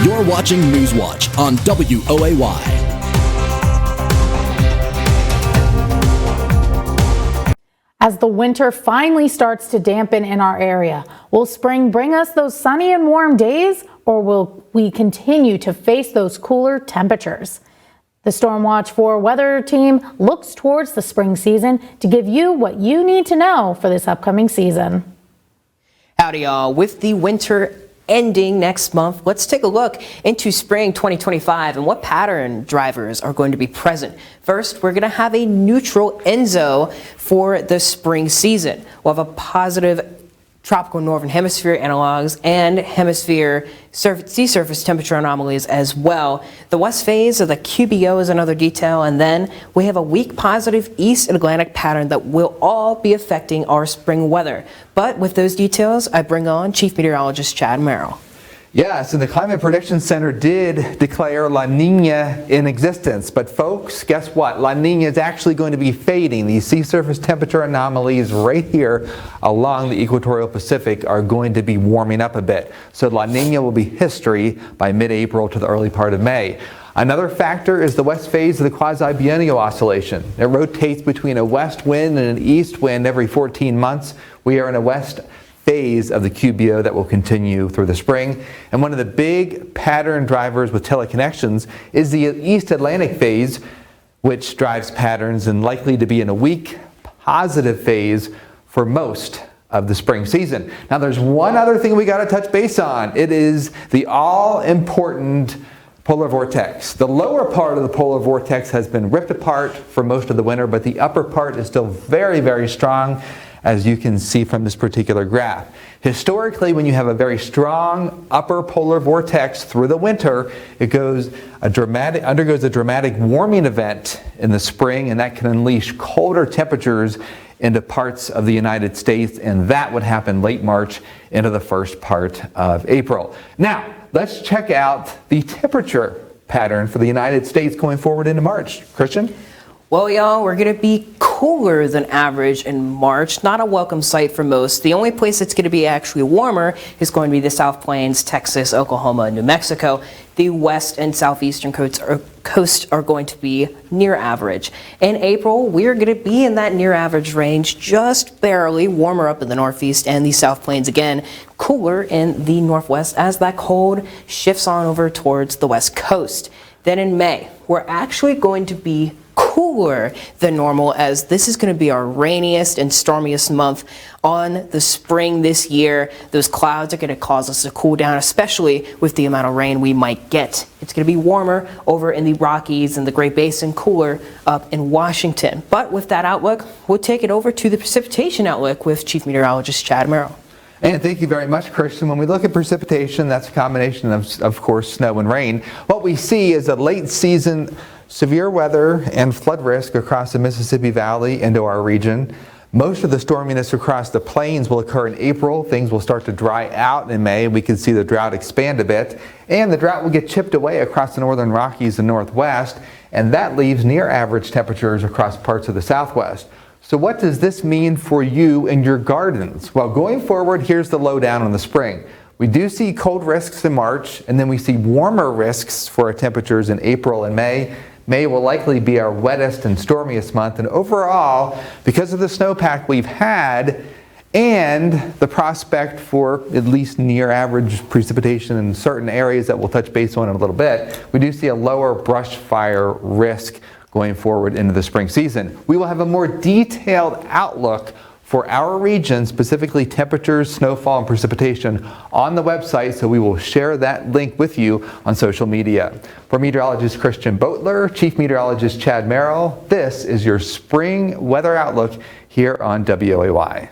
You're watching Newswatch on WOAY. As the winter finally starts to dampen in our area, will spring bring us those sunny and warm days, or will we continue to face those cooler temperatures? The StormWatch 4 weather team looks towards the spring season to give you what you need to know for this upcoming season. Howdy, y'all. With the winter ending next month, let's take a look into spring 2025 and what pattern drivers are going to be present. First, we're going to have a neutral Enzo for the spring season. We'll have a positive tropical northern hemisphere analogs and hemisphere sea surface temperature anomalies as well. The west phase of the QBO is another detail, and then we have a weak positive east Atlantic pattern that will all be affecting our spring weather. But with those details, I bring on Chief Meteorologist Chad Merrill. Yes, and the Climate Prediction Center did declare La Nina in existence. But folks, guess what? La Nina is actually going to be fading. These sea surface temperature anomalies right here along the equatorial Pacific are going to be warming up a bit. So La Nina will be history by mid-April to the early part of May. Another factor is the west phase of the quasi-biennial oscillation. It rotates between a west wind and an east wind every 14 months. We are in a west phase of the QBO that will continue through the spring. And one of the big pattern drivers with teleconnections is the East Atlantic phase, which drives patterns and likely to be in a weak positive phase for most of the spring season. Now there's one other thing we got to touch base on. It is the all-important polar vortex. The lower part of the polar vortex has been ripped apart for most of the winter, but the upper part is still very, very strong, as you can see from this particular graph. Historically, when you have a very strong upper polar vortex through the winter, it undergoes a dramatic warming event in the spring, and that can unleash colder temperatures into parts of the United States, and that would happen late March into the first part of April. Now, let's check out the temperature pattern for the United States going forward into March. Christian? Well, y'all, we're going to be cooler than average in March. Not a welcome sight for most. The only place that's going to be actually warmer is going to be the South Plains, Texas, Oklahoma, and New Mexico. The west and southeastern coast are going to be near average. In April, we're going to be in that near average range, just barely warmer up in the northeast and the South Plains again, cooler in the northwest as that cold shifts on over towards the west coast. Then in May, we're actually going to be cooler than normal, as this is going to be our rainiest and stormiest month on the spring this year. Those clouds are going to cause us to cool down, especially with the amount of rain we might get. It's going to be warmer over in the Rockies and the Great Basin, cooler up in Washington. But with that outlook, we'll take it over to the precipitation outlook with Chief Meteorologist Chad Merrill. And thank you very much, Christian. When we look at precipitation, that's a combination of course, snow and rain. What we see is a late season severe weather and flood risk across the Mississippi Valley into our region. Most of the storminess across the plains will occur in April. Things will start to dry out in May. We can see the drought expand a bit. And the drought will get chipped away across the northern Rockies and Northwest. And that leaves near average temperatures across parts of the Southwest. So what does this mean for you and your gardens? Well, going forward, here's the lowdown on the spring. We do see cold risks in March, and then we see warmer risks for our temperatures in April and May. May will likely be our wettest and stormiest month, and overall, because of the snowpack we've had and the prospect for at least near average precipitation in certain areas that we'll touch base on in a little bit, we do see a lower brush fire risk going forward into the spring season. We will have a more detailed outlook for our region, specifically temperatures, snowfall, and precipitation on the website, so we will share that link with you on social media. For meteorologist Christian Boatler, Chief Meteorologist Chad Merrill, this is your spring weather outlook here on WOAY.